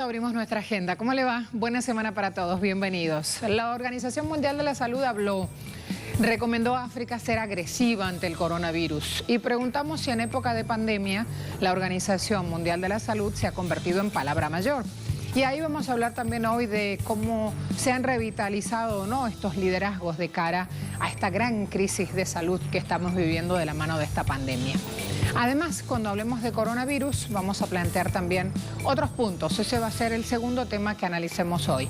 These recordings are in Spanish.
Abrimos nuestra agenda. ¿Cómo le va? Buena semana para todos. Bienvenidos. La Organización Mundial de la Salud recomendó a África ser agresiva ante el coronavirus y preguntamos si en época de pandemia la Organización Mundial de la Salud se ha convertido en palabra mayor. Y ahí vamos a hablar también hoy de cómo se han revitalizado o no estos liderazgos de cara a esta gran crisis de salud que estamos viviendo de la mano de esta pandemia. Además, cuando hablemos de coronavirus, vamos a plantear también otros puntos. Ese va a ser el segundo tema que analicemos hoy.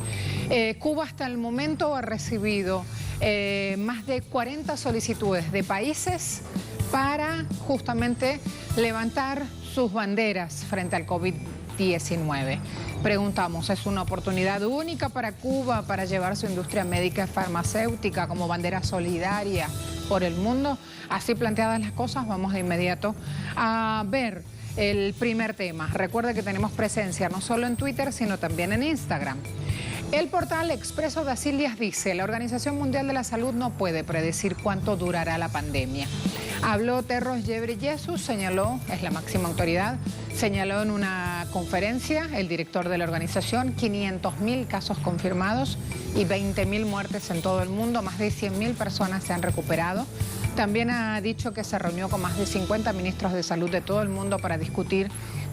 Cuba hasta el momento ha recibido más de 40 solicitudes de países para justamente levantar sus banderas frente al COVID-19. Preguntamos, ¿es una oportunidad única para Cuba para llevar su industria médica y farmacéutica como bandera solidaria por el mundo? Así planteadas las cosas, vamos de inmediato a ver el primer tema. Recuerde que tenemos presencia no solo en Twitter, sino también en Instagram. El portal Expreso das Ilhas dice, la Organización Mundial de la Salud no puede predecir cuánto durará la pandemia. Habló Tedros Ghebreyesus, señaló, es la máxima autoridad, señaló en una conferencia el director de la organización 500.000 casos confirmados y 20.000 muertes en todo el mundo, más de 100.000 personas se han recuperado. También ha dicho que se reunió con más de 50 ministros de salud de todo el mundo para discutir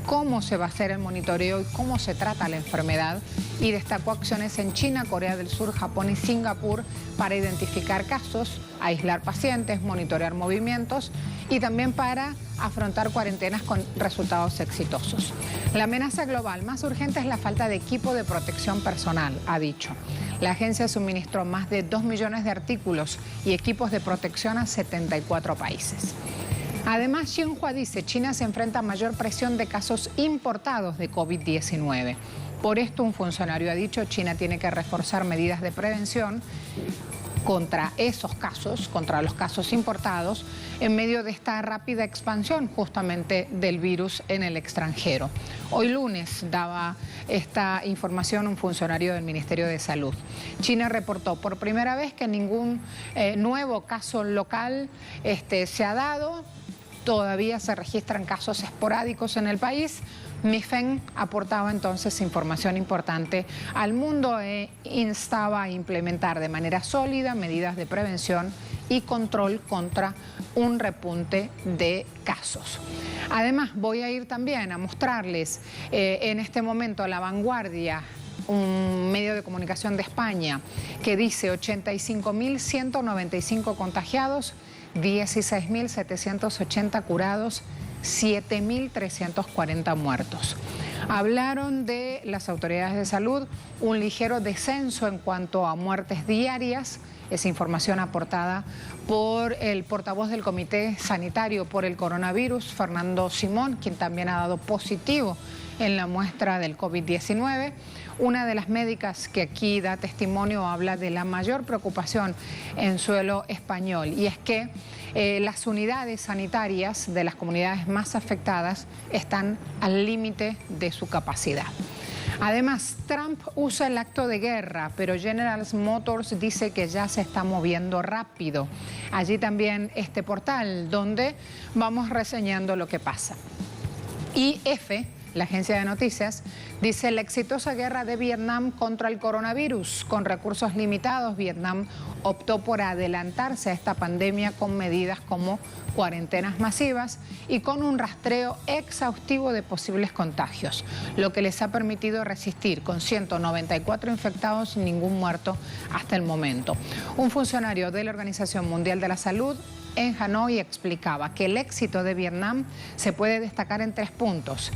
cómo se va a hacer el monitoreo y cómo se trata la enfermedad, y destacó acciones en China, Corea del Sur, Japón y Singapur para identificar casos, aislar pacientes, monitorear movimientos y también para afrontar cuarentenas con resultados exitosos. La amenaza global más urgente es la falta de equipo de protección personal, ha dicho. La agencia suministró más de 2 millones de artículos y equipos de protección a 74 países. Además, Xinhua dice, China se enfrenta a mayor presión de casos importados de COVID-19. Por esto, un funcionario ha dicho, China tiene que reforzar medidas de prevención contra esos casos, contra los casos importados, en medio de esta rápida expansión justamente del virus en el extranjero. Hoy lunes daba esta información un funcionario del Ministerio de Salud. China reportó por primera vez que ningún nuevo caso local se ha dado. Todavía se registran casos esporádicos en el país. MIFEN aportaba entonces información importante al mundo e instaba a implementar de manera sólida medidas de prevención y control contra un repunte de casos. Además, voy a ir también a mostrarles en este momento La Vanguardia, un medio de comunicación de España, que dice 85.195 contagiados, 16.780 curados, 7.340 muertos. Hablaron de las autoridades de salud, un ligero descenso en cuanto a muertes diarias, esa información aportada por el portavoz del Comité Sanitario por el Coronavirus, Fernando Simón, quien también ha dado positivo en la muestra del COVID-19. Una de las médicas que aquí da testimonio habla de la mayor preocupación en suelo español, y es que las unidades sanitarias de las comunidades más afectadas están al límite de su capacidad. Además, Trump usa el acto de guerra, pero General Motors dice que ya se está moviendo rápido. Allí también este portal donde vamos reseñando lo que pasa. IF, la agencia de noticias, dice la exitosa guerra de Vietnam contra el coronavirus. Con recursos limitados, Vietnam optó por adelantarse a esta pandemia con medidas como cuarentenas masivas y con un rastreo exhaustivo de posibles contagios, lo que les ha permitido resistir con 194 infectados y ningún muerto hasta el momento. Un funcionario de la Organización Mundial de la Salud en Hanoi explicaba que el éxito de Vietnam se puede destacar en 3 puntos.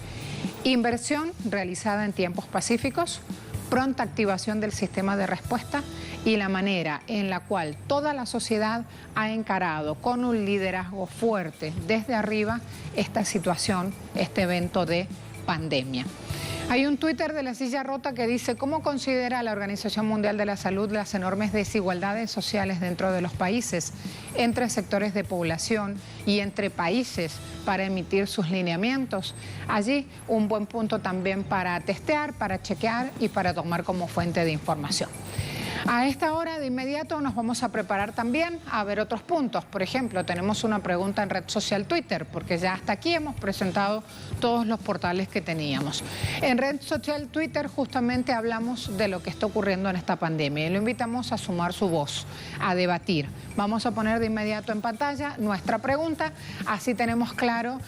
Inversión realizada en tiempos pacíficos, pronta activación del sistema de respuesta y la manera en la cual toda la sociedad ha encarado con un liderazgo fuerte desde arriba esta situación, este evento de pandemia. Hay un Twitter de La Silla Rota que dice, ¿cómo considera la Organización Mundial de la Salud las enormes desigualdades sociales dentro de los países entre sectores de población y entre países para emitir sus lineamientos. Allí un buen punto también para testear, para chequear y para tomar como fuente de información. A esta hora de inmediato nos vamos a preparar también a ver otros puntos. Por ejemplo, tenemos una pregunta en red social Twitter, porque ya hasta aquí hemos presentado todos los portales que teníamos. En red social Twitter justamente hablamos de lo que está ocurriendo en esta pandemia y lo invitamos a sumar su voz, a debatir. Vamos a poner de inmediato en pantalla nuestra pregunta, así tenemos claro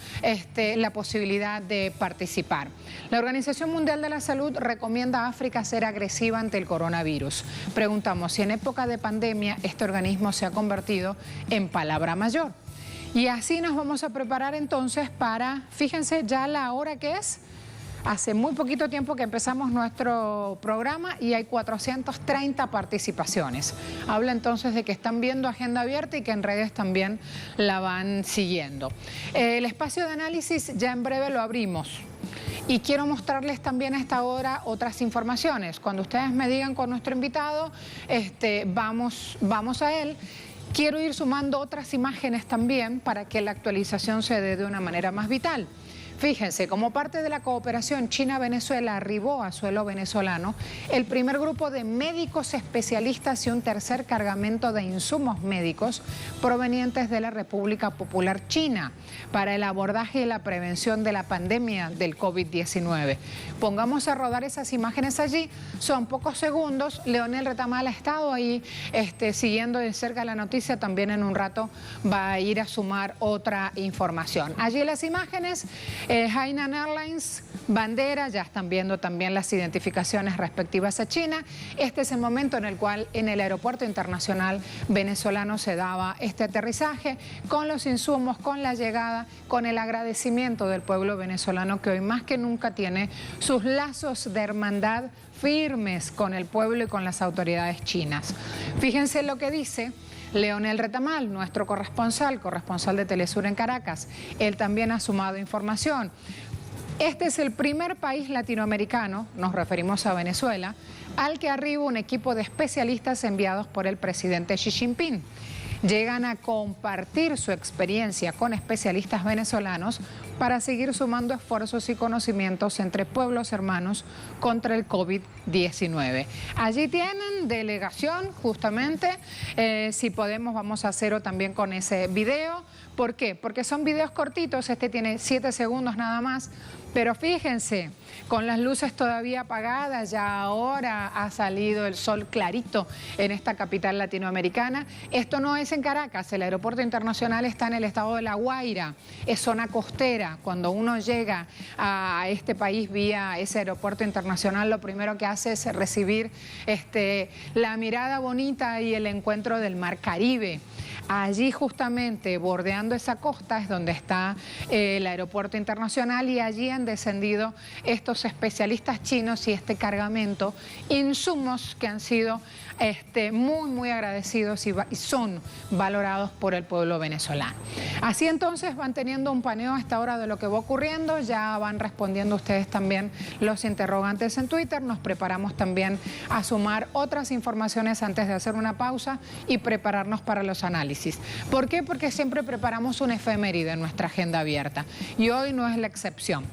la posibilidad de participar. La Organización Mundial de la Salud recomienda a África ser agresiva ante el coronavirus. Preguntamos si en época de pandemia este organismo se ha convertido en palabra mayor. Y así nos vamos a preparar entonces para, fíjense ya la hora que es. Hace muy poquito tiempo que empezamos nuestro programa y hay 430 participaciones. Habla entonces de que están viendo Agenda Abierta y que en redes también la van siguiendo. El espacio de análisis ya en breve lo abrimos. Y quiero mostrarles también a esta hora otras informaciones. Cuando ustedes me digan con nuestro invitado, vamos a él. Quiero ir sumando otras imágenes también para que la actualización se dé de una manera más vital. Fíjense, como parte de la cooperación China-Venezuela arribó a suelo venezolano el primer grupo de médicos especialistas y un tercer cargamento de insumos médicos provenientes de la República Popular China para el abordaje y la prevención de la pandemia del COVID-19. Pongamos a rodar esas imágenes allí, son pocos segundos. Leonel Retamal ha estado ahí siguiendo de cerca la noticia, también en un rato va a ir a sumar otra información. Allí las imágenes. Hainan Airlines, bandera, ya están viendo también las identificaciones respectivas a China. Este es el momento en el cual en el aeropuerto internacional venezolano se daba este aterrizaje con los insumos, con la llegada, con el agradecimiento del pueblo venezolano que hoy más que nunca tiene sus lazos de hermandad firmes con el pueblo y con las autoridades chinas. Fíjense lo que dice Leonel Retamal, nuestro corresponsal de Telesur en Caracas. Él también ha sumado información. Este es el primer país latinoamericano, nos referimos a Venezuela, al que arriba un equipo de especialistas enviados por el presidente Xi Jinping. Llegan a compartir su experiencia con especialistas venezolanos para seguir sumando esfuerzos y conocimientos entre pueblos hermanos contra el COVID-19. Allí tienen delegación, justamente, si podemos vamos a hacerlo también con ese video. ¿Por qué? Porque son videos cortitos, este tiene 7 segundos nada más, pero fíjense, con las luces todavía apagadas, ya ahora ha salido el sol clarito en esta capital latinoamericana. Esto no es en Caracas, el aeropuerto internacional está en el estado de La Guaira, es zona costera. Cuando uno llega a este país vía ese aeropuerto internacional, lo primero que hace es recibir la mirada bonita y el encuentro del Mar Caribe. Allí justamente bordeando esa costa es donde está el aeropuerto internacional y allí han descendido estos especialistas chinos y este cargamento, insumos que han sido muy agradecidos y son valorados por el pueblo venezolano. Así entonces van teniendo un paneo a esta hora de lo que va ocurriendo, ya van respondiendo ustedes también los interrogantes en Twitter, nos preparamos también a sumar otras informaciones antes de hacer una pausa y prepararnos para los análisis. ¿Por qué? Porque siempre preparamos una efeméride en nuestra agenda abierta y hoy no es la excepción.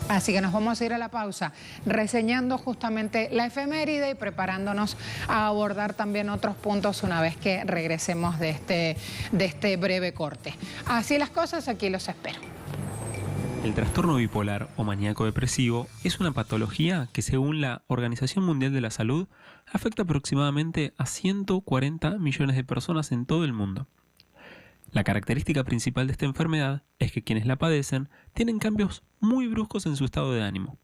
Así que nos vamos a ir a la pausa reseñando justamente la efeméride y preparándonos a abordar también otros puntos una vez que regresemos de este breve corte. Así las cosas, aquí los espero. El trastorno bipolar o maníaco depresivo es una patología que, según la Organización Mundial de la Salud, afecta aproximadamente a 140 millones de personas en todo el mundo. La característica principal de esta enfermedad es que quienes la padecen tienen cambios muy bruscos en su estado de ánimo.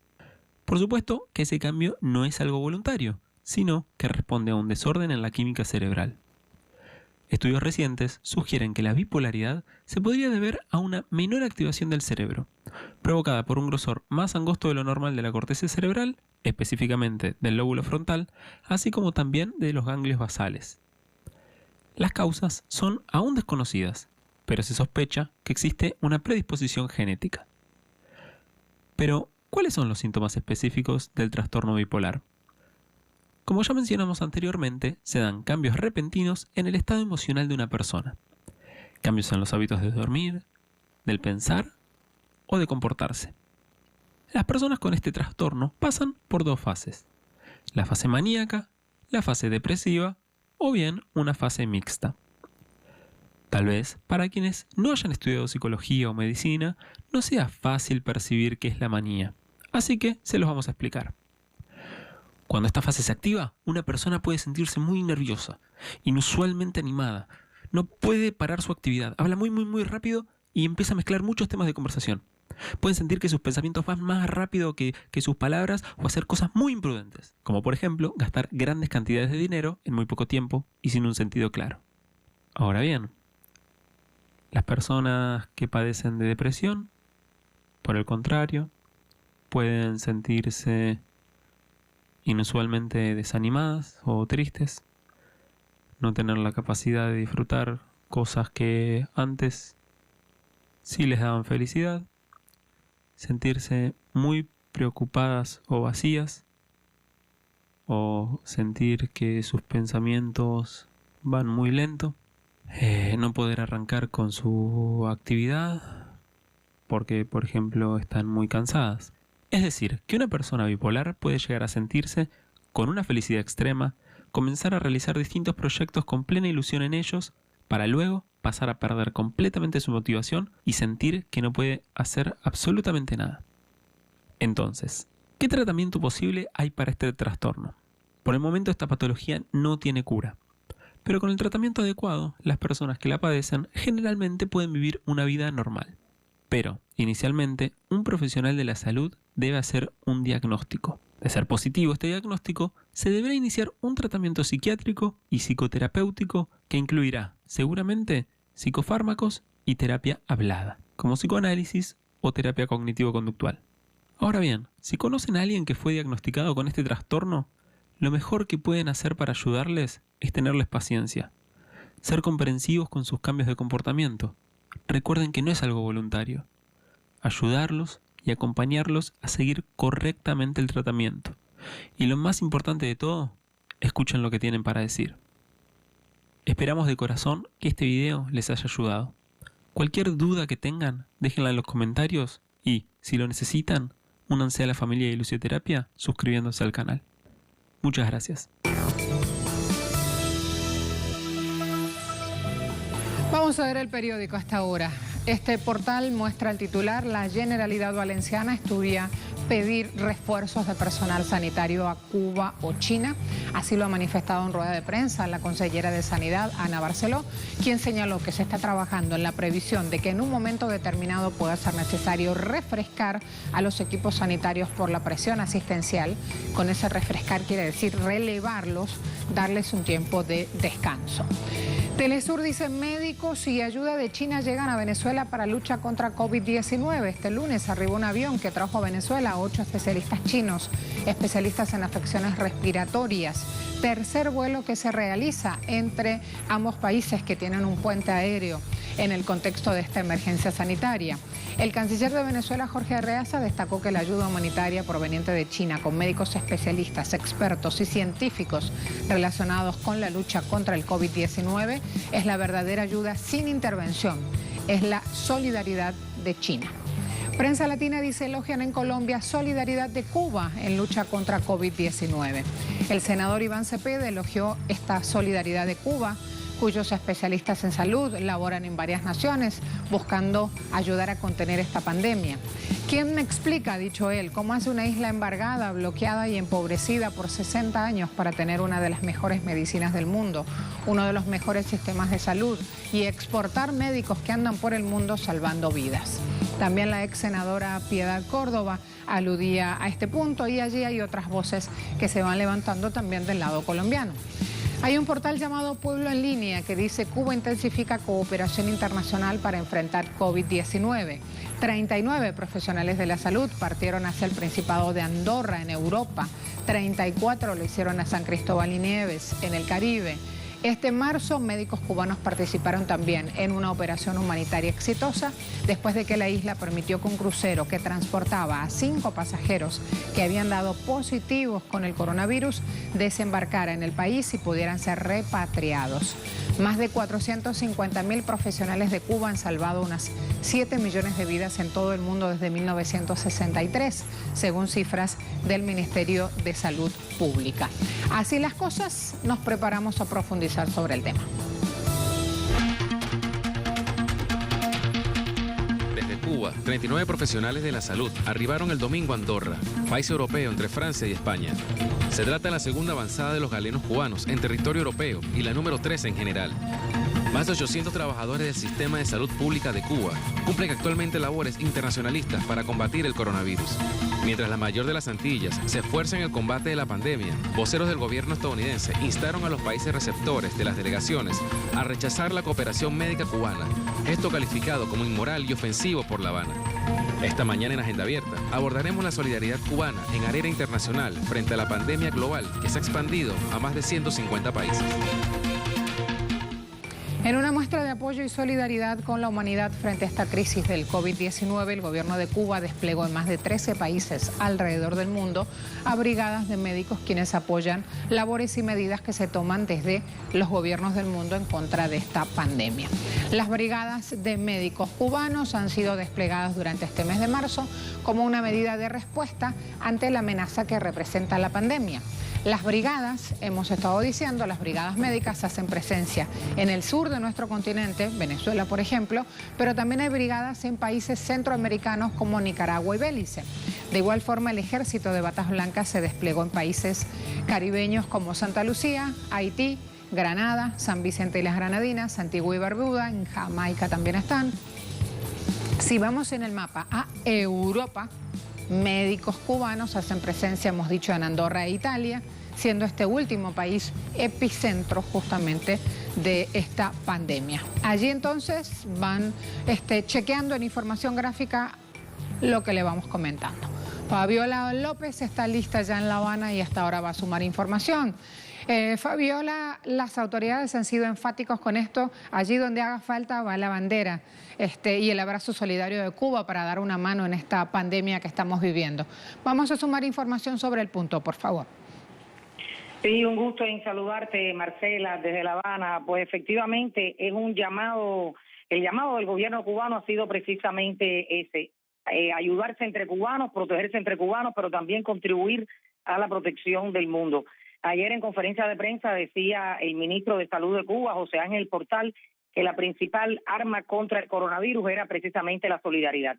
Por supuesto que ese cambio no es algo voluntario, sino que responde a un desorden en la química cerebral. Estudios recientes sugieren que la bipolaridad se podría deber a una menor activación del cerebro, provocada por un grosor más angosto de lo normal de la corteza cerebral, específicamente del lóbulo frontal, así como también de los ganglios basales. Las causas son aún desconocidas, pero se sospecha que existe una predisposición genética. Pero, ¿cuáles son los síntomas específicos del trastorno bipolar? Como ya mencionamos anteriormente, se dan cambios repentinos en el estado emocional de una persona, cambios en los hábitos de dormir, del pensar o de comportarse. Las personas con este trastorno pasan por 2 fases: la fase maníaca, la fase depresiva o bien una fase mixta. Tal vez para quienes no hayan estudiado psicología o medicina no sea fácil percibir qué es la manía, así que se los vamos a explicar. Cuando esta fase se activa, una persona puede sentirse muy nerviosa, inusualmente animada, no puede parar su actividad, habla muy rápido y empieza a mezclar muchos temas de conversación. Pueden sentir que sus pensamientos van más rápido que sus palabras o hacer cosas muy imprudentes, como por ejemplo gastar grandes cantidades de dinero en muy poco tiempo y sin un sentido claro. Ahora bien, las personas que padecen de depresión, por el contrario, pueden sentirse inusualmente desanimadas o tristes, no tener la capacidad de disfrutar cosas que antes sí les daban felicidad, sentirse muy preocupadas o vacías, o sentir que sus pensamientos van muy lento, no poder arrancar con su actividad porque, por ejemplo, están muy cansadas. Es decir, que una persona bipolar puede llegar a sentirse con una felicidad extrema, comenzar a realizar distintos proyectos con plena ilusión en ellos, para luego pasar a perder completamente su motivación y sentir que no puede hacer absolutamente nada. Entonces, ¿qué tratamiento posible hay para este trastorno? Por el momento esta patología no tiene cura, pero con el tratamiento adecuado, las personas que la padecen generalmente pueden vivir una vida normal. Pero, inicialmente, un profesional de la salud debe hacer un diagnóstico. De ser positivo este diagnóstico, se deberá iniciar un tratamiento psiquiátrico y psicoterapéutico que incluirá, seguramente, psicofármacos y terapia hablada, como psicoanálisis o terapia cognitivo-conductual. Ahora bien, si conocen a alguien que fue diagnosticado con este trastorno, lo mejor que pueden hacer para ayudarles es tenerles paciencia, ser comprensivos con sus cambios de comportamiento. Recuerden que no es algo voluntario. Ayudarlos y acompañarlos a seguir correctamente el tratamiento. Y lo más importante de todo, escuchen lo que tienen para decir. Esperamos de corazón que este video les haya ayudado. Cualquier duda que tengan, déjenla en los comentarios y, si lo necesitan, únanse a la familia de Ilusioterapia suscribiéndose al canal. Muchas gracias. Vamos a ver el periódico hasta ahora. Este portal muestra el titular: la Generalidad Valenciana estudia pedir refuerzos de personal sanitario a Cuba o China. Así lo ha manifestado en rueda de prensa la consellera de Sanidad, Ana Barceló, quien señaló que se está trabajando en la previsión de que en un momento determinado pueda ser necesario refrescar a los equipos sanitarios por la presión asistencial. Con ese refrescar quiere decir relevarlos, darles un tiempo de descanso. Telesur dice: médicos y ayuda de China llegan a Venezuela para lucha contra COVID-19. Este lunes arribó un avión que trajo a Venezuela a 8 especialistas chinos, especialistas en afecciones respiratorias. Tercer vuelo que se realiza entre ambos países que tienen un puente aéreo en el contexto de esta emergencia sanitaria. El canciller de Venezuela, Jorge Arreaza, destacó que la ayuda humanitaria proveniente de China, con médicos especialistas, expertos y científicos relacionados con la lucha contra el COVID-19, es la verdadera ayuda sin intervención, es la solidaridad de China. Prensa Latina dice: elogian en Colombia solidaridad de Cuba en lucha contra COVID-19. El senador Iván Cepeda elogió esta solidaridad de Cuba, cuyos especialistas en salud laboran en varias naciones buscando ayudar a contener esta pandemia. ¿Quién me explica, ha dicho él, cómo hace una isla embargada, bloqueada y empobrecida por 60 años para tener una de las mejores medicinas del mundo, uno de los mejores sistemas de salud y exportar médicos que andan por el mundo salvando vidas? También la ex senadora Piedad Córdoba aludía a este punto y allí hay otras voces que se van levantando también del lado colombiano. Hay un portal llamado Pueblo en Línea que dice: Cuba intensifica cooperación internacional para enfrentar COVID-19. 39 profesionales de la salud partieron hacia el Principado de Andorra en Europa. 34 lo hicieron a San Cristóbal y Nieves en el Caribe. Este marzo, médicos cubanos participaron también en una operación humanitaria exitosa después de que la isla permitió que un crucero que transportaba a 5 pasajeros que habían dado positivos con el coronavirus desembarcara en el país y pudieran ser repatriados. Más de 450.000 profesionales de Cuba han salvado unas 7 millones de vidas en todo el mundo desde 1963, según cifras del Ministerio de Salud Pública. Así las cosas, nos preparamos a profundizar sobre el tema. Desde Cuba, 39 profesionales de la salud arribaron el domingo a Andorra, país europeo entre Francia y España. Se trata de la segunda avanzada de los galenos cubanos en territorio europeo y la número 13 en general. Más de 800 trabajadores del sistema de salud pública de Cuba cumplen actualmente labores internacionalistas para combatir el coronavirus. Mientras la mayor de las Antillas se esfuerza en el combate de la pandemia, voceros del gobierno estadounidense instaron a los países receptores de las delegaciones a rechazar la cooperación médica cubana, esto calificado como inmoral y ofensivo por La Habana. Esta mañana en Agenda Abierta abordaremos la solidaridad cubana en arena internacional frente a la pandemia global que se ha expandido a más de 150 países. En una muestra de apoyo y solidaridad con la humanidad frente a esta crisis del COVID-19, el gobierno de Cuba desplegó en más de 13 países alrededor del mundo a brigadas de médicos quienes apoyan labores y medidas que se toman desde los gobiernos del mundo en contra de esta pandemia. Las brigadas de médicos cubanos han sido desplegadas durante este mes de marzo como una medida de respuesta ante la amenaza que representa la pandemia. Las brigadas, hemos estado diciendo, las brigadas médicas hacen presencia en el sur de nuestro continente, Venezuela por ejemplo, pero también hay brigadas en países centroamericanos como Nicaragua y Belice. De igual forma, el ejército de batas blancas se desplegó en países caribeños como Santa Lucía, Haití, Granada, San Vicente y las Granadinas, Antigua y Barbuda, en Jamaica también están. Si vamos en el mapa a Europa, médicos cubanos hacen presencia, hemos dicho, en Andorra e Italia, siendo este último país epicentro justamente de esta pandemia. Allí entonces van chequeando en información gráfica lo que le vamos comentando. Fabiola López está lista ya en La Habana y hasta ahora va a sumar información. Fabiola, las autoridades han sido enfáticos con esto. Allí donde haga falta va la bandera y el abrazo solidario de Cuba para dar una mano en esta pandemia que estamos viviendo. Vamos a sumar información sobre el punto, por favor. Sí, un gusto en saludarte, Marcela, desde La Habana. Pues efectivamente es un llamado, el llamado del gobierno cubano ha sido precisamente ese, ayudarse entre cubanos, protegerse entre cubanos, pero también contribuir a la protección del mundo. Ayer en conferencia de prensa decía el ministro de Salud de Cuba, José Ángel Portal, que la principal arma contra el coronavirus era precisamente la solidaridad.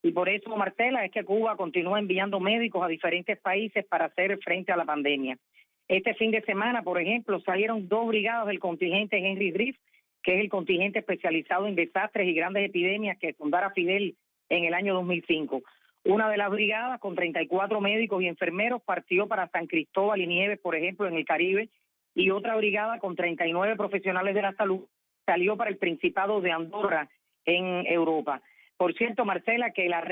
Y por eso, Marcela, es que Cuba continúa enviando médicos a diferentes países para hacer frente a la pandemia. Este fin de semana, por ejemplo, salieron 2 brigadas del contingente Henry Drift, que es el contingente especializado en desastres y grandes epidemias que fundara Fidel en el año 2005. Una de las brigadas, con 34 médicos y enfermeros, partió para San Cristóbal y Nieves, por ejemplo, en el Caribe, y otra brigada con 39 profesionales de la salud salió para el Principado de Andorra, en Europa. Por cierto, Marcela, que en las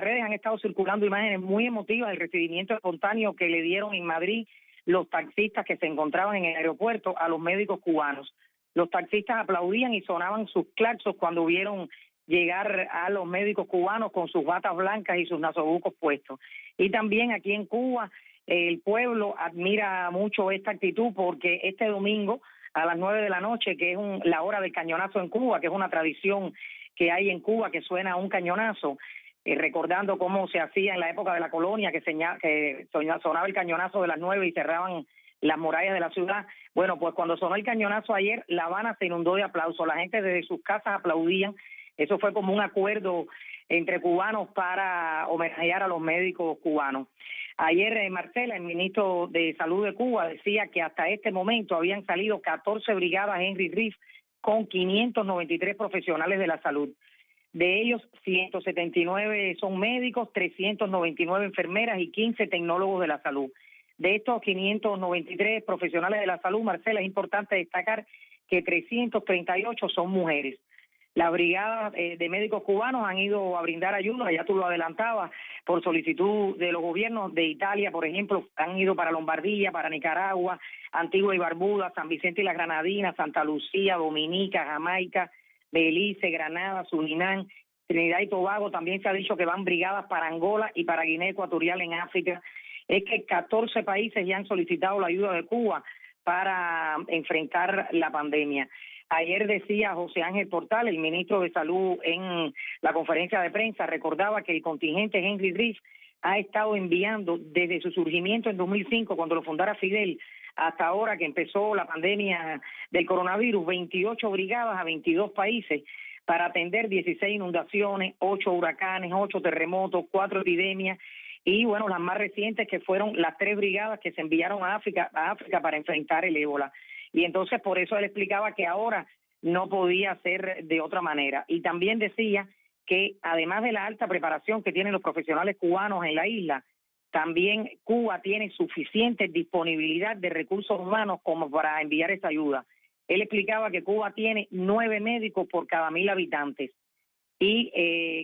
redes han estado circulando imágenes muy emotivas del recibimiento espontáneo que le dieron en Madrid los taxistas que se encontraban en el aeropuerto a los médicos cubanos. Los taxistas aplaudían y sonaban sus claxons cuando vieron llegar a los médicos cubanos con sus batas blancas y sus nasobucos puestos. Y también aquí en Cuba, el pueblo admira mucho esta actitud porque este domingo a las 9 de la noche, que es la hora del cañonazo en Cuba, que es una tradición que hay en Cuba que suena un cañonazo, recordando cómo se hacía en la época de la colonia, que sonaba el cañonazo de las 9 y cerraban las murallas de la ciudad. Bueno, pues cuando sonó el cañonazo ayer, La Habana se inundó de aplausos. La gente desde sus casas aplaudían. Eso fue como un acuerdo entre cubanos para homenajear a los médicos cubanos. Ayer, Marcela, el ministro de Salud de Cuba, decía que hasta este momento habían salido 14 brigadas Henry Drift con 593 profesionales de la salud. De ellos, 179 son médicos, 399 enfermeras y 15 tecnólogos de la salud. De estos 593 profesionales de la salud, Marcela, es importante destacar que 338 son mujeres. Las brigadas de médicos cubanos han ido a brindar ayuda, ya tú lo adelantabas, por solicitud de los gobiernos de Italia, por ejemplo, han ido para Lombardía, para Nicaragua, Antigua y Barbuda, San Vicente y las Granadinas, Santa Lucía, Dominica, Jamaica, Belice, Granada, Surinam, Trinidad y Tobago. También se ha dicho que van brigadas para Angola y para Guinea Ecuatorial en África. Es que 14 países ya han solicitado la ayuda de Cuba para enfrentar la pandemia. Ayer decía José Ángel Portal, el ministro de Salud, en la conferencia de prensa, recordaba que el contingente Henry Reef ha estado enviando desde su surgimiento en 2005, cuando lo fundara Fidel, hasta ahora que empezó la pandemia del coronavirus, 28 brigadas a 22 países para atender 16 inundaciones, 8 huracanes, 8 terremotos, 4 epidemias y, bueno, las más recientes que fueron las 3 brigadas que se enviaron a África para enfrentar el ébola. Y entonces por eso él explicaba que ahora no podía ser de otra manera. Y también decía que además de la alta preparación que tienen los profesionales cubanos en la isla, también Cuba tiene suficiente disponibilidad de recursos humanos como para enviar esa ayuda. Él explicaba que Cuba tiene 9 médicos por cada 1.000 habitantes y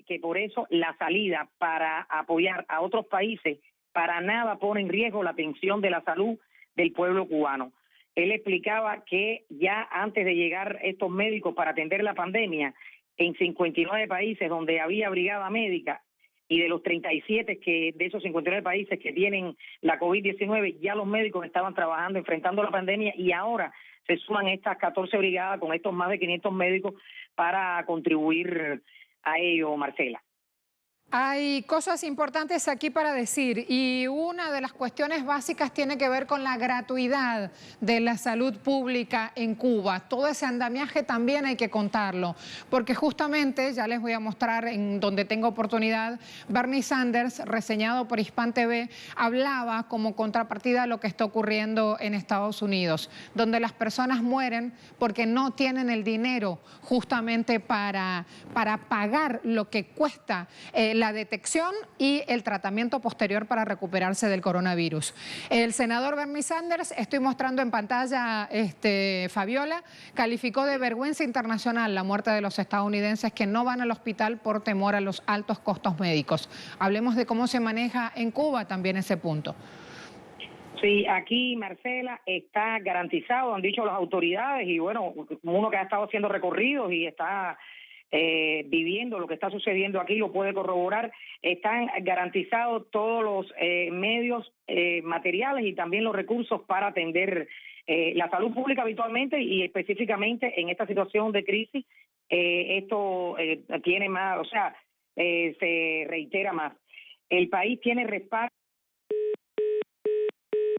que por eso la salida para apoyar a otros países para nada pone en riesgo la atención de la salud del pueblo cubano. Él explicaba que ya antes de llegar estos médicos para atender la pandemia, en 59 países donde había brigada médica, y de los 37 que de esos 59 países que tienen la COVID-19, ya los médicos estaban trabajando, enfrentando la pandemia, y ahora se suman estas 14 brigadas con estos más de 500 médicos para contribuir a ello, Marcela. Hay cosas importantes aquí para decir y una de las cuestiones básicas tiene que ver con la gratuidad de la salud pública en Cuba. Todo ese andamiaje también hay que contarlo, porque justamente, ya les voy a mostrar en donde tengo oportunidad, Bernie Sanders, reseñado por Hispan TV, hablaba como contrapartida a lo que está ocurriendo en Estados Unidos, donde las personas mueren porque no tienen el dinero justamente para pagar lo que cuesta la detección y el tratamiento posterior para recuperarse del coronavirus. El senador Bernie Sanders, estoy mostrando en pantalla, Fabiola, calificó de vergüenza internacional la muerte de los estadounidenses que no van al hospital por temor a los altos costos médicos. Hablemos de cómo se maneja en Cuba también ese punto. Sí, aquí, Marcela, está garantizado, han dicho las autoridades, y bueno, uno que ha estado haciendo recorridos y está viviendo lo que está sucediendo aquí lo puede corroborar. Están garantizados todos los medios materiales y también los recursos para atender la salud pública habitualmente y específicamente en esta situación de crisis. Esto tiene más, o sea, se reitera más. El país tiene respaldo.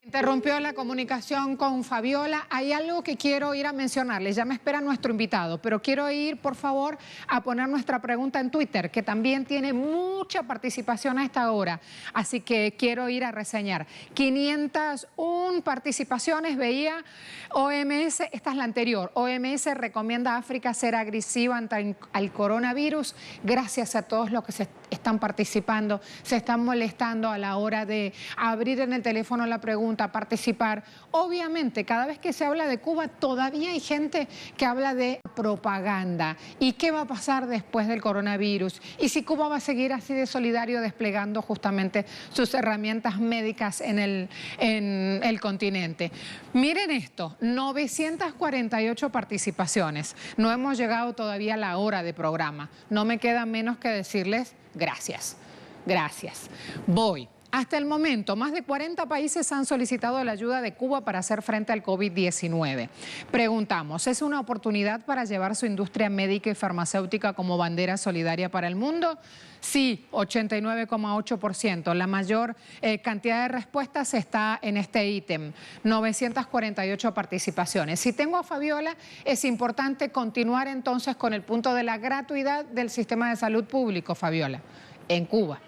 Interrumpió la comunicación con Fabiola. Hay algo que quiero ir a mencionarles. Ya me espera nuestro invitado, pero quiero ir, por favor, a poner nuestra pregunta en Twitter, que también tiene mucha participación a esta hora. Así que quiero ir a reseñar. 501 participaciones, veía OMS, esta es la anterior. OMS recomienda a África ser agresiva ante el coronavirus. Gracias a todos los que se están participando, se están molestando a la hora de abrir en el teléfono la pregunta, participar. Obviamente, cada vez que se habla de Cuba, todavía hay gente que habla de propaganda. ¿Y qué va a pasar después del coronavirus? ¿Y si Cuba va a seguir así de solidario desplegando justamente sus herramientas médicas en el continente? Miren esto, 948 participaciones. No hemos llegado todavía a la hora de programa. No me queda menos que decirles gracias. Gracias. Voy. Hasta el momento, más de 40 países han solicitado la ayuda de Cuba para hacer frente al COVID-19. Preguntamos, ¿es una oportunidad para llevar su industria médica y farmacéutica como bandera solidaria para el mundo? Sí, 89,8%. La mayor cantidad de respuestas está en este ítem, 948 participaciones. Si tengo a Fabiola, es importante continuar entonces con el punto de la gratuidad del sistema de salud público, Fabiola, en Cuba.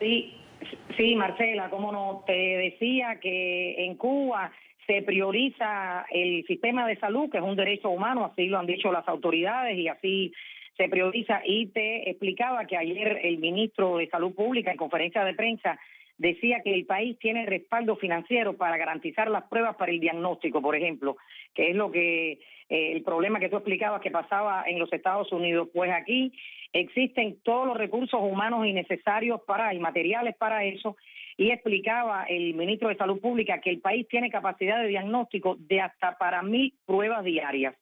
Sí, Marcela, como no, te decía que en Cuba se prioriza el sistema de salud, que es un derecho humano, así lo han dicho las autoridades y así se prioriza. Y te explicaba que ayer el ministro de Salud Pública en conferencia de prensa decía que el país tiene respaldo financiero para garantizar las pruebas para el diagnóstico, por ejemplo, que es lo que el problema que tú explicabas que pasaba en los Estados Unidos. Pues aquí existen todos los recursos humanos y necesarios y materiales para eso, y explicaba el ministro de Salud Pública que el país tiene capacidad de diagnóstico de hasta para 1.000 pruebas diarias.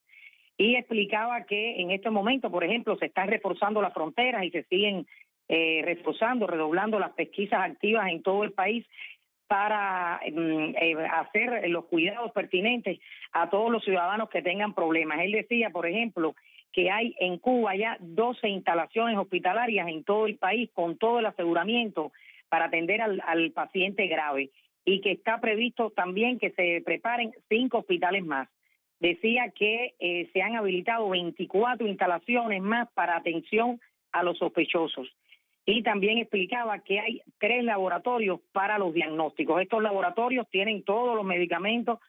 Y explicaba que en este momento, por ejemplo, se están reforzando las fronteras y se siguen reforzando, redoblando las pesquisas activas en todo el país para hacer los cuidados pertinentes a todos los ciudadanos que tengan problemas. Él decía, por ejemplo, que hay en Cuba ya 12 instalaciones hospitalarias en todo el país con todo el aseguramiento para atender al paciente grave, y que está previsto también que se preparen 5 hospitales más. Decía que se han habilitado 24 instalaciones más para atención a los sospechosos. Y también explicaba que hay 3 laboratorios para los diagnósticos. Estos laboratorios tienen todos los medicamentos,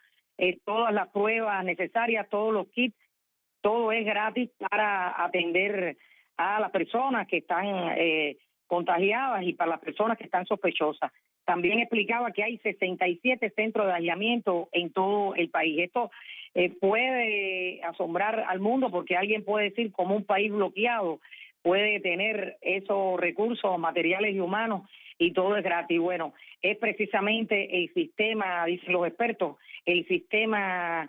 todas las pruebas necesarias, todos los kits, todo es gratis para atender a las personas que están contagiadas y para las personas que están sospechosas. También explicaba que hay 67 centros de aislamiento en todo el país. Esto puede asombrar al mundo, porque alguien puede decir cómo un país bloqueado puede tener esos recursos materiales y humanos y todo es gratis. Bueno, es precisamente el sistema, dicen los expertos, el sistema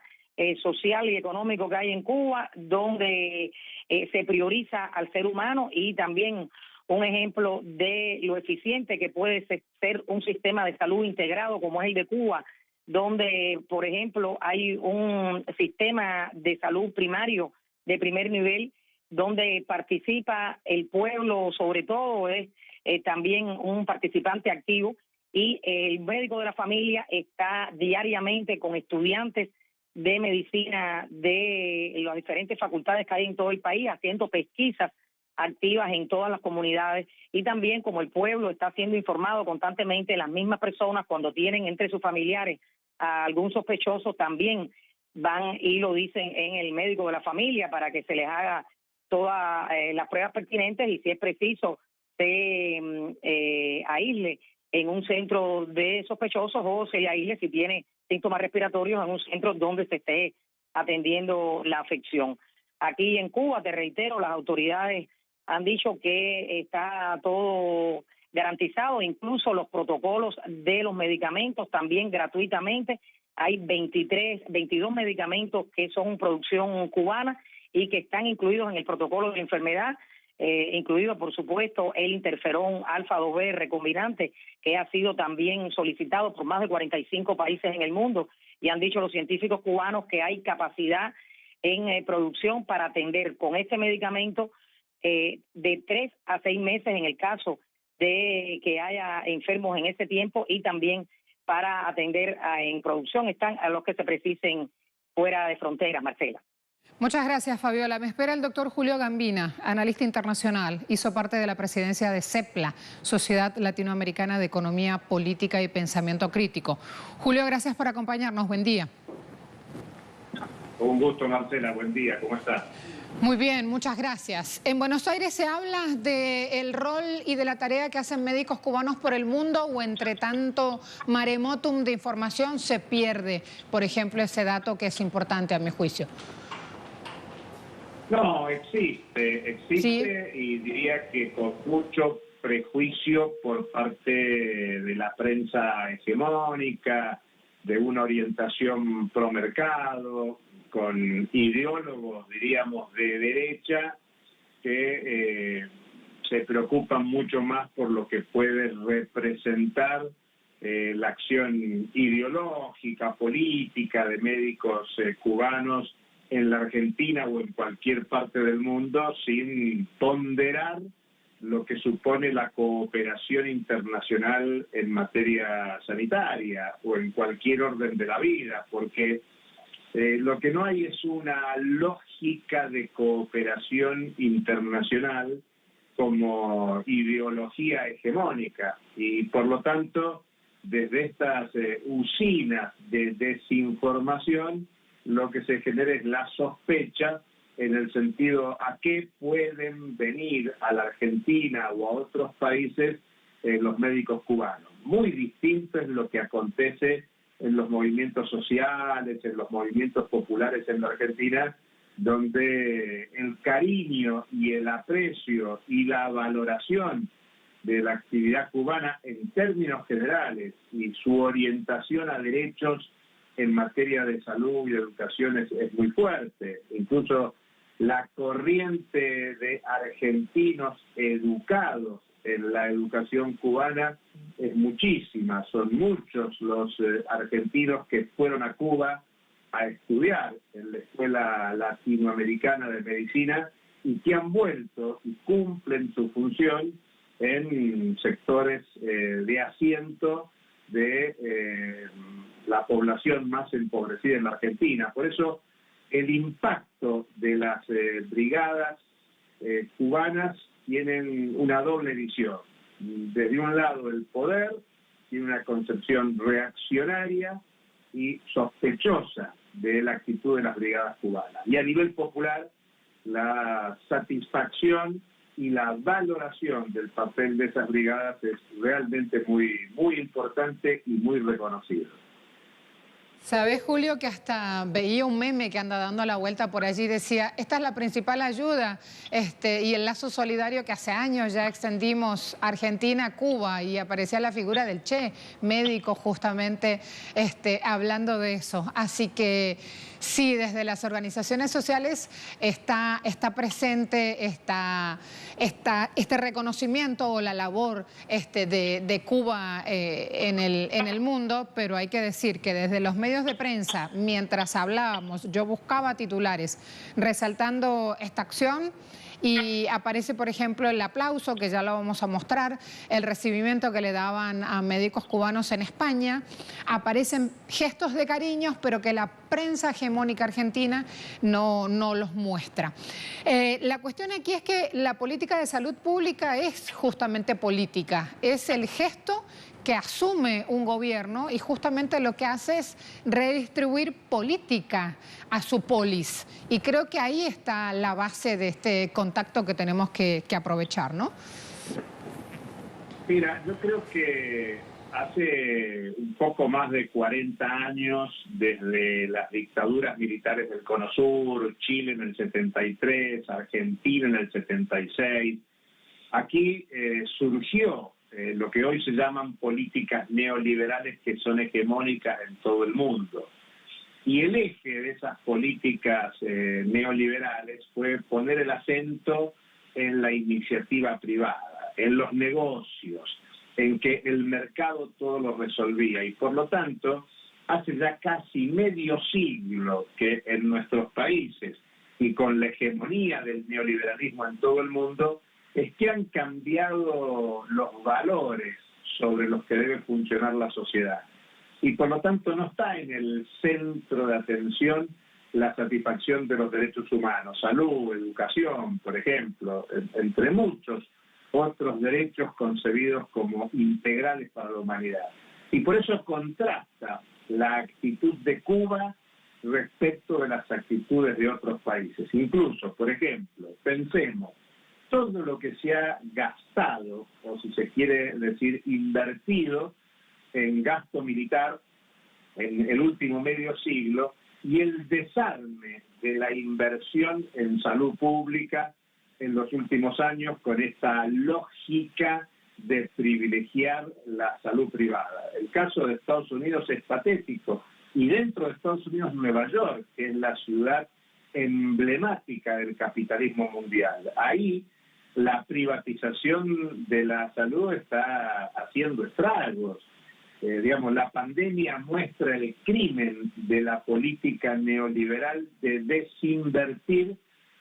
social y económico que hay en Cuba, donde se prioriza al ser humano, y también un ejemplo de lo eficiente que puede ser un sistema de salud integrado como es el de Cuba, donde, por ejemplo, hay un sistema de salud primario de primer nivel donde participa el pueblo, sobre todo es también un participante activo, y el médico de la familia está diariamente con estudiantes de medicina de las diferentes facultades que hay en todo el país, haciendo pesquisas activas en todas las comunidades, y también como el pueblo está siendo informado constantemente, las mismas personas cuando tienen entre sus familiares a algún sospechoso también van y lo dicen en el médico de la familia para que se les haga todas las pruebas pertinentes, y si es preciso se aísle en un centro de sospechosos o se aísle si tiene síntomas respiratorios en un centro donde se esté atendiendo la afección. Aquí en Cuba, te reitero, las autoridades han dicho que está todo garantizado, incluso los protocolos de los medicamentos también gratuitamente. Hay 22 medicamentos que son producción cubana y que están incluidos en el protocolo de la enfermedad, incluido por supuesto el interferón alfa 2B recombinante, que ha sido también solicitado por más de 45 países en el mundo, y han dicho los científicos cubanos que hay capacidad en producción para atender con este medicamento de 3 a 6 meses en el caso de que haya enfermos en ese tiempo, y también para atender en producción están a los que se precisen fuera de fronteras, Marcela. Muchas gracias, Fabiola. Me espera el doctor Julio Gambina, analista internacional. Hizo parte de la presidencia de CEPLA, Sociedad Latinoamericana de Economía Política y Pensamiento Crítico. Julio, gracias por acompañarnos. Buen día. Un gusto, Marcela. Buen día. ¿Cómo estás? Muy bien, muchas gracias. En Buenos Aires se habla del rol y de la tarea que hacen médicos cubanos por el mundo, o entre tanto maremotum de información se pierde, por ejemplo, ese dato que es importante a mi juicio. No, existe, ¿sí? Y diría que con mucho prejuicio por parte de la prensa hegemónica, de una orientación pro mercado, con ideólogos, diríamos, de derecha, que se preocupan mucho más por lo que puede representar la acción ideológica, política de médicos cubanos en la Argentina o en cualquier parte del mundo, sin ponderar lo que supone la cooperación internacional en materia sanitaria o en cualquier orden de la vida, porque lo que no hay es una lógica de cooperación internacional como ideología hegemónica, y por lo tanto desde estas usinas de desinformación lo que se genera es la sospecha en el sentido a qué pueden venir a la Argentina o a otros países los médicos cubanos. muy distinto es lo que acontece en los movimientos sociales, en los movimientos populares en la Argentina, donde el cariño y el aprecio y la valoración de la actividad cubana en términos generales y su orientación a derechos en materia de salud y educación es muy fuerte. Incluso la corriente de argentinos educados en la educación cubana es muchísima. Son muchos los argentinos que fueron a Cuba a estudiar en la Escuela Latinoamericana de Medicina y que han vuelto y cumplen su función en sectores de asiento de la población más empobrecida en la Argentina. Por eso el impacto de las brigadas cubanas tienen una doble visión. Desde un lado el poder tiene una concepción reaccionaria y sospechosa de la actitud de las brigadas cubanas. Y a nivel popular, la satisfacción y la valoración del papel de esas brigadas es realmente muy importante y muy reconocido. ¿Sabes, Julio, que hasta veía un meme que anda dando la vuelta por allí? Decía, esta es la principal ayuda y el lazo solidario que hace años ya extendimos Argentina-Cuba, y aparecía la figura del Che, médico justamente hablando de eso. Así que sí, desde las organizaciones sociales está presente este reconocimiento o la labor de Cuba en el mundo, pero hay que decir que desde los medios de prensa, mientras hablábamos, yo buscaba titulares resaltando esta acción y aparece, por ejemplo, el aplauso, que ya lo vamos a mostrar, el recibimiento que le daban a médicos cubanos en España, aparecen gestos de cariños, pero que la prensa hegemónica argentina no los muestra. La cuestión aquí es que la política de salud pública es justamente política, es el gesto que asume un gobierno y justamente lo que hace es redistribuir política a su polis. Y creo que ahí está la base de este contacto que tenemos que aprovechar, ¿no? Mira, yo creo que hace un poco más de 40 años, desde las dictaduras militares del Cono Sur, Chile en el 73, Argentina en el 76, aquí surgió lo que hoy se llaman políticas neoliberales, que son hegemónicas en todo el mundo. Y el eje de esas políticas neoliberales fue poner el acento en la iniciativa privada, en los negocios, en que el mercado todo lo resolvía. Y por lo tanto, hace ya casi medio siglo que en nuestros países, y con la hegemonía del neoliberalismo en todo el mundo, es que han cambiado los valores sobre los que debe funcionar la sociedad. Y por lo tanto no está en el centro de atención la satisfacción de los derechos humanos, salud, educación, por ejemplo, entre muchos otros derechos concebidos como integrales para la humanidad. Y por eso contrasta la actitud de Cuba respecto de las actitudes de otros países. Incluso, por ejemplo, pensemos, todo lo que se ha gastado, o si se quiere decir invertido, en gasto militar en el último medio siglo, y el desarme de la inversión en salud pública en los últimos años con esta lógica de privilegiar la salud privada. El caso de Estados Unidos es patético, y dentro de Estados Unidos Nueva York, que es la ciudad emblemática del capitalismo mundial. Ahí la privatización de la salud está haciendo estragos. La pandemia muestra el crimen de la política neoliberal de desinvertir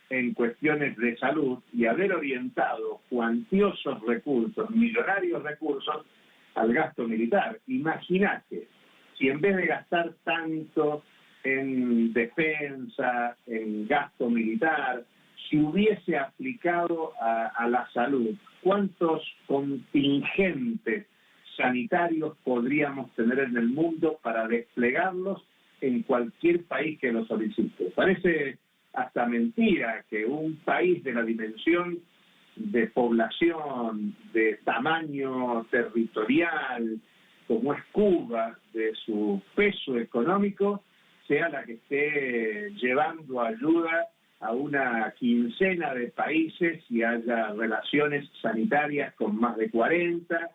en cuestiones de salud y haber orientado cuantiosos recursos, millonarios recursos, al gasto militar. Imagínate, si en vez de gastar tanto en defensa, en gasto militar, si hubiese aplicado a la salud, ¿cuántos contingentes sanitarios podríamos tener en el mundo para desplegarlos en cualquier país que lo solicite? Parece hasta mentira que un país de la dimensión de población, de tamaño territorial como es Cuba, de su peso económico, sea la que esté llevando ayuda a una quincena de países y haya relaciones sanitarias con más de 40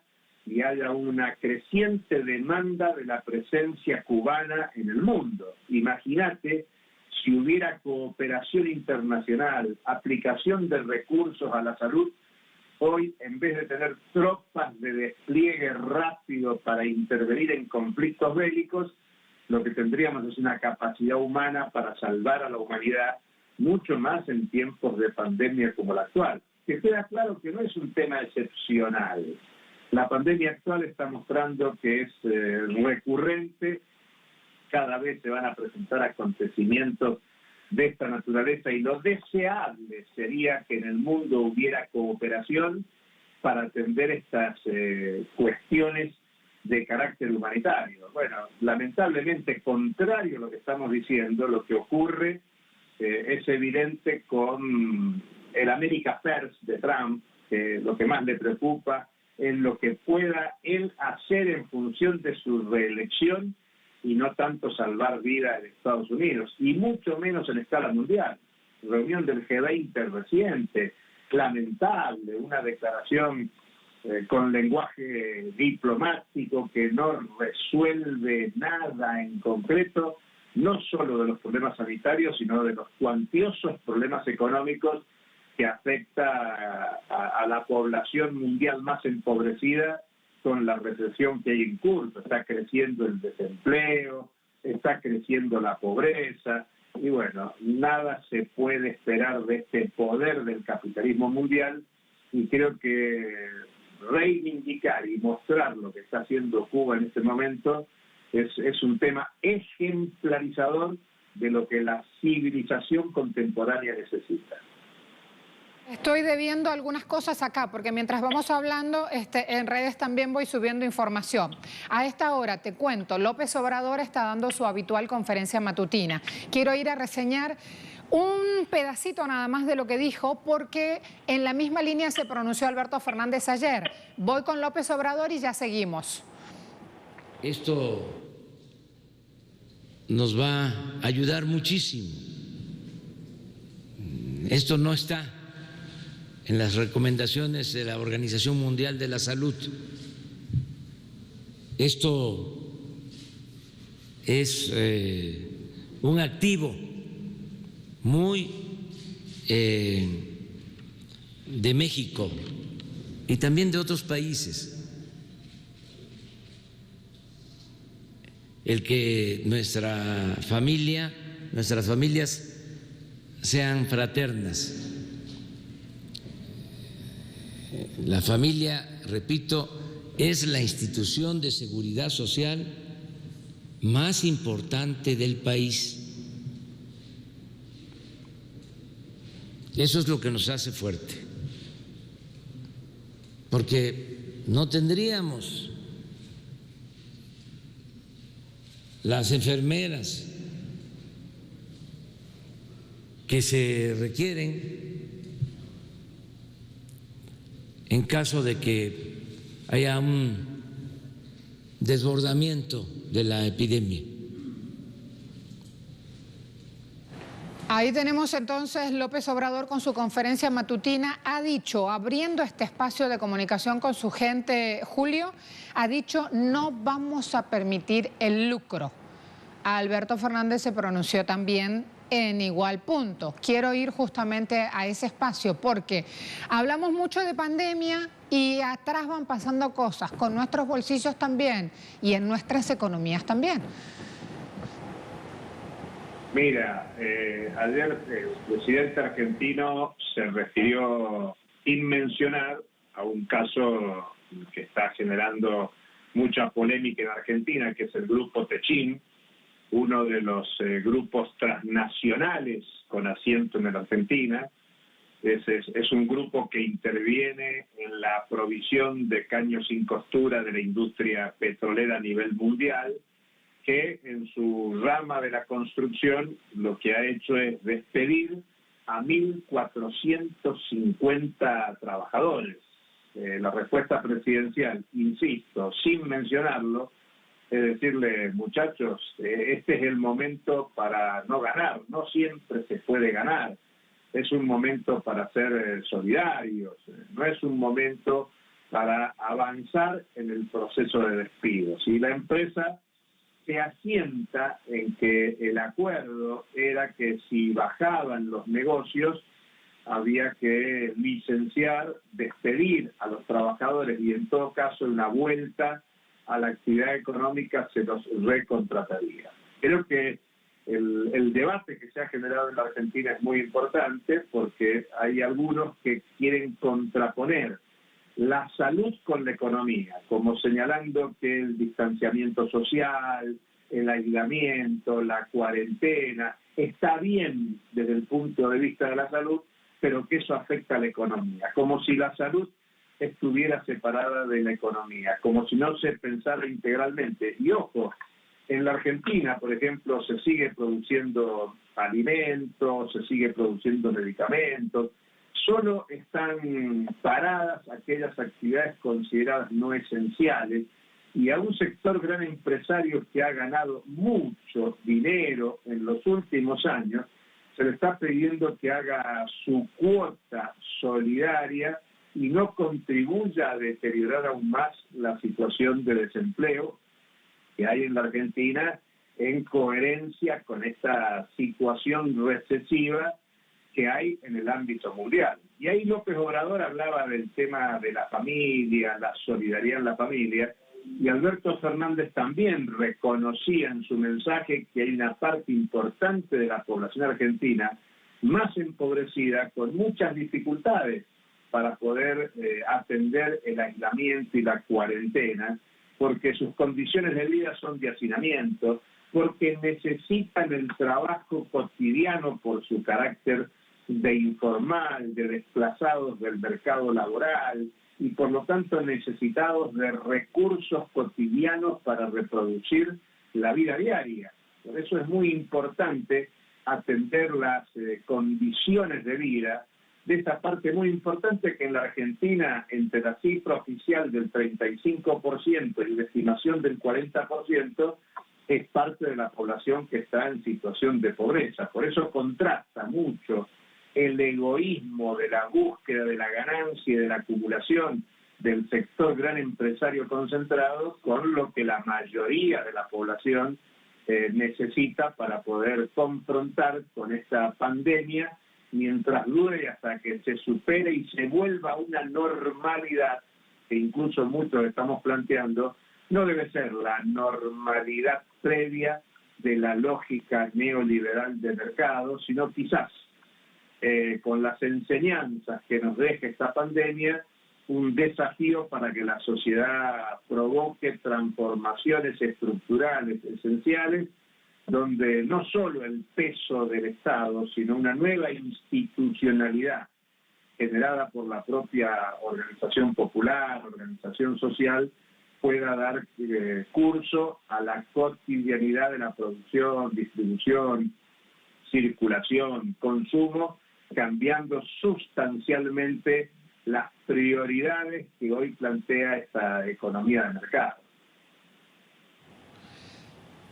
y haya una creciente demanda de la presencia cubana en el mundo. Imagínate si hubiera cooperación internacional, aplicación de recursos a la salud. Hoy, en vez de tener tropas de despliegue rápido para intervenir en conflictos bélicos, lo que tendríamos es una capacidad humana para salvar a la humanidad, mucho más en tiempos de pandemia como la actual. Que queda claro que no es un tema excepcional. La pandemia actual está mostrando que es recurrente, cada vez se van a presentar acontecimientos de esta naturaleza y lo deseable sería que en el mundo hubiera cooperación para atender estas cuestiones de carácter humanitario. Bueno, lamentablemente, contrario a lo que estamos diciendo, lo que ocurre es evidente con el America First de Trump, que lo que más le preocupa es lo que pueda él hacer en función de su reelección y no tanto salvar vidas en Estados Unidos, y mucho menos en escala mundial. Reunión del G20 reciente, lamentable, una declaración con lenguaje diplomático que no resuelve nada en concreto, no solo de los problemas sanitarios, sino de los cuantiosos problemas económicos que afecta a la población mundial más empobrecida con la recesión que hay en curso. Está creciendo el desempleo, está creciendo la pobreza, y bueno, nada se puede esperar de este poder del capitalismo mundial, y creo que reivindicar y mostrar lo que está haciendo Cuba en este momento es un tema ejemplarizador de lo que la civilización contemporánea necesita. Estoy debiendo algunas cosas acá, porque mientras vamos hablando, en redes también voy subiendo información. A esta hora, te cuento, López Obrador está dando su habitual conferencia matutina. Quiero ir a reseñar un pedacito nada más de lo que dijo, porque en la misma línea se pronunció Alberto Fernández ayer. Voy con López Obrador y ya seguimos. Esto nos va a ayudar muchísimo. Esto no está en las recomendaciones de la Organización Mundial de la Salud. Esto es un activo muy de México y también de otros países. El que nuestras familias sean fraternas. La familia, repito, es la institución de seguridad social más importante del país. Eso es lo que nos hace fuerte, porque no tendríamos las enfermeras que se requieren en caso de que haya un desbordamiento de la epidemia. Ahí tenemos entonces López Obrador con su conferencia matutina. Ha dicho, abriendo este espacio de comunicación con su gente, Julio, ha dicho: no vamos a permitir el lucro. Alberto Fernández se pronunció también en igual punto. Quiero ir justamente a ese espacio porque hablamos mucho de pandemia y atrás van pasando cosas con nuestros bolsillos también y en nuestras economías también. Mira, ayer el presidente argentino se refirió sin mencionar a un caso que está generando mucha polémica en Argentina, que es el grupo Techín, uno de los grupos transnacionales con asiento en la Argentina. Es un grupo que interviene en la provisión de caños sin costura de la industria petrolera a nivel mundial, que en su rama de la construcción lo que ha hecho es despedir a 1.450 trabajadores. la respuesta presidencial, insisto, sin mencionarlo, es decirle, muchachos, este es el momento para no ganar, no siempre se puede ganar, es un momento para ser solidarios, no es un momento para avanzar en el proceso de despidos. Y la empresa se asienta en que el acuerdo era que si bajaban los negocios había que licenciar, despedir a los trabajadores y en todo caso en la vuelta a la actividad económica se los recontrataría. Creo que el debate que se ha generado en la Argentina es muy importante porque hay algunos que quieren contraponer la salud con la economía, como señalando que el distanciamiento social, el aislamiento, la cuarentena, está bien desde el punto de vista de la salud, pero que eso afecta a la economía, como si la salud estuviera separada de la economía, como si no se pensara integralmente. Y ojo, en la Argentina, por ejemplo, se sigue produciendo alimentos, se sigue produciendo medicamentos, solo están paradas aquellas actividades consideradas no esenciales, y a un sector gran empresario que ha ganado mucho dinero en los últimos años, se le está pidiendo que haga su cuota solidaria y no contribuya a deteriorar aún más la situación de desempleo que hay en la Argentina, en coherencia con esta situación recesiva que hay en el ámbito mundial. Y ahí López Obrador hablaba del tema de la familia, la solidaridad en la familia, y Alberto Fernández también reconocía en su mensaje que hay una parte importante de la población argentina más empobrecida, con muchas dificultades para poder atender el aislamiento y la cuarentena, porque sus condiciones de vida son de hacinamiento, porque necesitan el trabajo cotidiano por su carácter de informal, de desplazados del mercado laboral, y por lo tanto necesitados de recursos cotidianos para reproducir la vida diaria. Por eso es muy importante atender las condiciones de vida de esta parte muy importante que en la Argentina, entre la cifra oficial del 35% y la estimación del 40%, es parte de la población que está en situación de pobreza. Por eso contrasta mucho el egoísmo de la búsqueda de la ganancia y de la acumulación del sector gran empresario concentrado con lo que la mayoría de la población necesita para poder confrontar con esta pandemia mientras dure hasta que se supere y se vuelva una normalidad que incluso muchos estamos planteando, no debe ser la normalidad previa de la lógica neoliberal de mercado, sino quizás con las enseñanzas que nos deja esta pandemia, un desafío para que la sociedad provoque transformaciones estructurales esenciales, donde no solo el peso del Estado, sino una nueva institucionalidad generada por la propia organización popular, organización social, pueda dar curso a la cotidianidad de la producción, distribución, circulación, consumo, cambiando sustancialmente las prioridades que hoy plantea esta economía de mercado.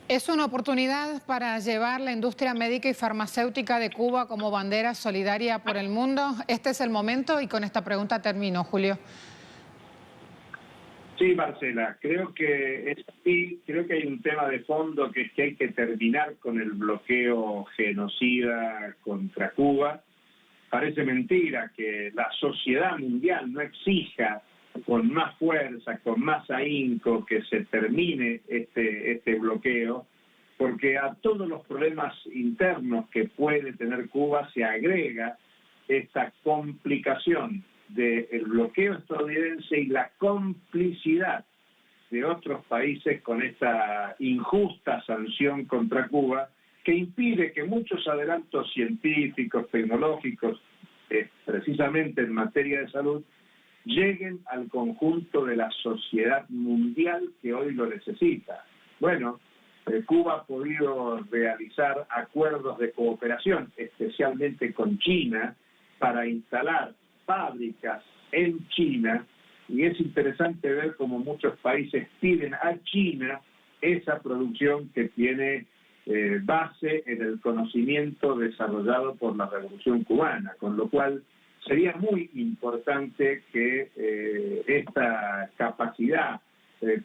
Es una oportunidad para llevar la industria médica y farmacéutica de Cuba como bandera solidaria por el mundo. Este es el momento y con esta pregunta termino, Julio. Sí, Marcela, creo que es así. Creo que hay un tema de fondo que es que hay que terminar con el bloqueo genocida contra Cuba. Parece mentira que la sociedad mundial no exija con más fuerza, con más ahínco que se termine este bloqueo, porque a todos los problemas internos que puede tener Cuba se agrega esta complicación del bloqueo estadounidense y la complicidad de otros países con esta injusta sanción contra Cuba, que impide que muchos adelantos científicos, tecnológicos, precisamente en materia de salud, lleguen al conjunto de la sociedad mundial que hoy lo necesita. Bueno, Cuba ha podido realizar acuerdos de cooperación, especialmente con China, para instalar fábricas en China y es interesante ver cómo muchos países piden a China esa producción que tiene base en el conocimiento desarrollado por la Revolución Cubana, con lo cual sería muy importante que esta capacidad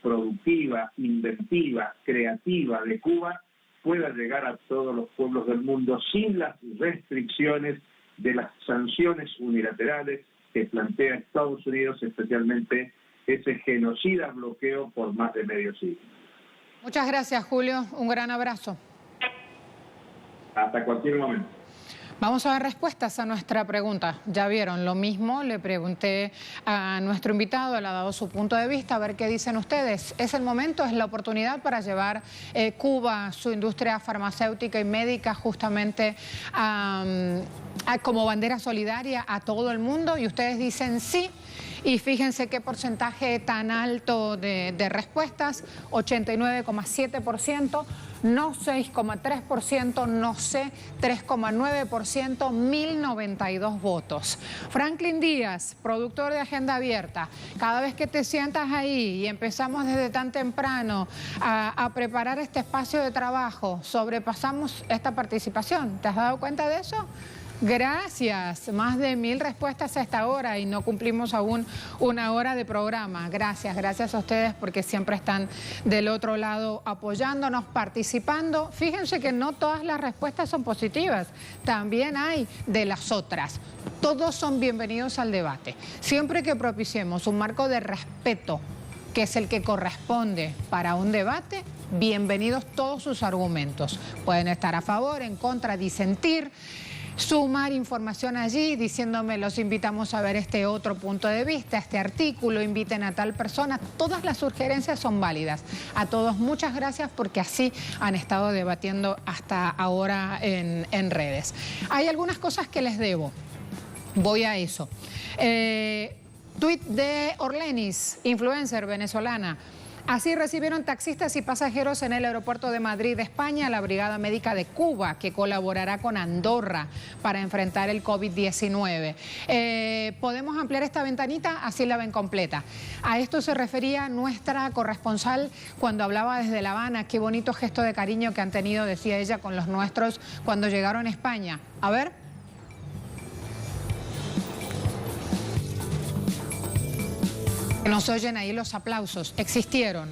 productiva, inventiva, creativa de Cuba pueda llegar a todos los pueblos del mundo sin las restricciones de las sanciones unilaterales que plantea Estados Unidos, especialmente ese genocida bloqueo por más de medio siglo. Muchas gracias, Julio. Un gran abrazo. Hasta cualquier momento. Vamos a dar respuestas a nuestra pregunta. Ya vieron, lo mismo le pregunté a nuestro invitado, él ha dado su punto de vista, a ver qué dicen ustedes. Es el momento, es la oportunidad para llevar Cuba, su industria farmacéutica y médica, justamente como bandera solidaria a todo el mundo, y ustedes dicen sí. Y fíjense qué porcentaje tan alto de respuestas, 89,7%, no 6,3%, no sé 3,9%, 1092 votos. Franklin Díaz, productor de Agenda Abierta, cada vez que te sientas ahí y empezamos desde tan temprano a preparar este espacio de trabajo, sobrepasamos esta participación. ¿Te has dado cuenta de eso? Gracias, más de 1000 respuestas a esta hora y no cumplimos aún una hora de programa. Gracias a ustedes porque siempre están del otro lado apoyándonos, participando. Fíjense que no todas las respuestas son positivas, también hay de las otras. Todos son bienvenidos al debate. Siempre que propiciemos un marco de respeto, que es el que corresponde para un debate, bienvenidos todos sus argumentos. Pueden estar a favor, en contra, disentir, sumar información allí diciéndome los invitamos a ver este otro punto de vista, este artículo, inviten a tal persona. Todas las sugerencias son válidas. A todos muchas gracias porque así han estado debatiendo hasta ahora en redes. Hay algunas cosas que les debo. Voy a eso. Tuit de Orlenis, influencer venezolana. Así recibieron taxistas y pasajeros en el aeropuerto de Madrid, España, la Brigada Médica de Cuba, que colaborará con Andorra para enfrentar el COVID-19. ¿Podemos ampliar esta ventanita? Así la ven completa. A esto se refería nuestra corresponsal cuando hablaba desde La Habana. Qué bonito gesto de cariño que han tenido, decía ella, con los nuestros cuando llegaron a España. A ver. Nos oyen ahí los aplausos, existieron.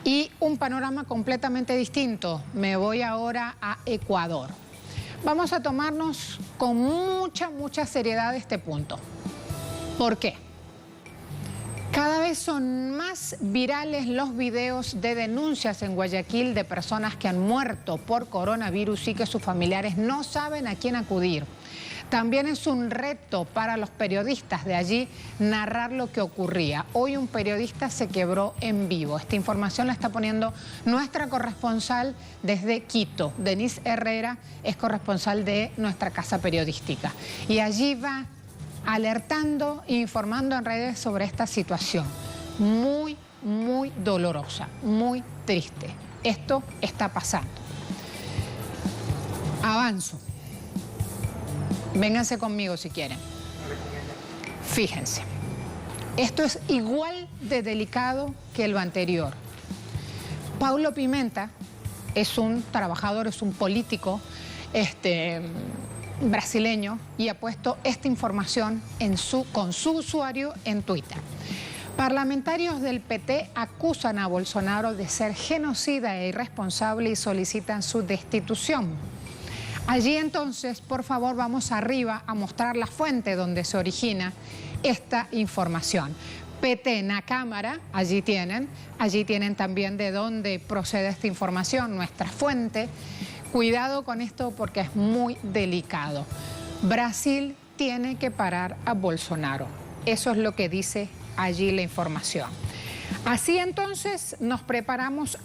Y un panorama completamente distinto. Me voy ahora a Ecuador. Vamos a tomarnos con mucha seriedad este punto. ¿Por qué? Cada vez son más virales los videos de denuncias en Guayaquil de personas que han muerto por coronavirus y que sus familiares no saben a quién acudir. También es un reto para los periodistas de allí narrar lo que ocurría. Hoy un periodista se quebró en vivo. Esta información la está poniendo nuestra corresponsal desde Quito. Denise Herrera es corresponsal de nuestra casa periodística. Y allí va alertando e informando en redes sobre esta situación. Muy dolorosa, muy triste. Esto está pasando. Avanzo. Vénganse conmigo si quieren. Fíjense, esto es igual de delicado que lo anterior. Paulo Pimenta es un trabajador, es un político brasileño y ha puesto esta información con su usuario en Twitter. Parlamentarios del PT acusan a Bolsonaro de ser genocida e irresponsable y solicitan su destitución. Allí entonces, por favor, vamos arriba a mostrar la fuente donde se origina esta información. PT en la Cámara, allí tienen también de dónde procede esta información, nuestra fuente. Cuidado con esto porque es muy delicado. Brasil tiene que parar a Bolsonaro. Eso es lo que dice allí la información. Así entonces nos preparamos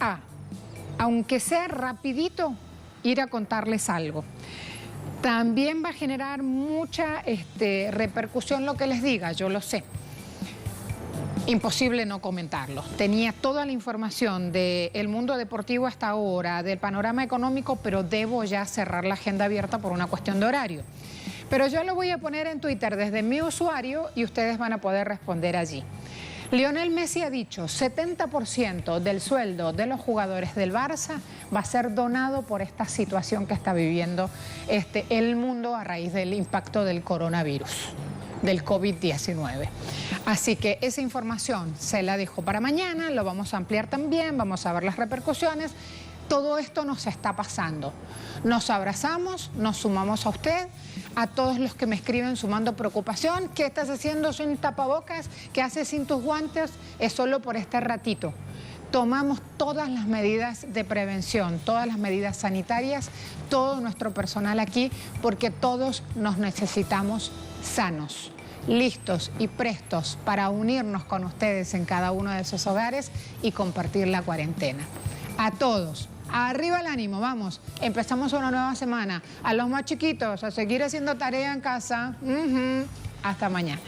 aunque sea rapidito, ir a contarles algo. También va a generar mucha repercusión lo que les diga, yo lo sé. Imposible no comentarlo. Tenía toda la información del mundo deportivo hasta ahora, del panorama económico, pero debo ya cerrar la agenda abierta por una cuestión de horario. Pero yo lo voy a poner en Twitter desde mi usuario y ustedes van a poder responder allí. Lionel Messi ha dicho 70% del sueldo de los jugadores del Barça va a ser donado por esta situación que está viviendo el mundo a raíz del impacto del coronavirus, del COVID-19. Así que esa información se la dejo para mañana, lo vamos a ampliar también, vamos a ver las repercusiones. Todo esto nos está pasando. Nos abrazamos, nos sumamos a usted, a todos los que me escriben sumando preocupación. ¿Qué estás haciendo sin tapabocas? ¿Qué haces sin tus guantes? Es solo por este ratito. Tomamos todas las medidas de prevención, todas las medidas sanitarias, todo nuestro personal aquí, porque todos nos necesitamos sanos, listos y prestos para unirnos con ustedes en cada uno de esos hogares y compartir la cuarentena. A todos, arriba el ánimo, vamos, empezamos una nueva semana. A los más chiquitos, a seguir haciendo tarea en casa. Hasta mañana.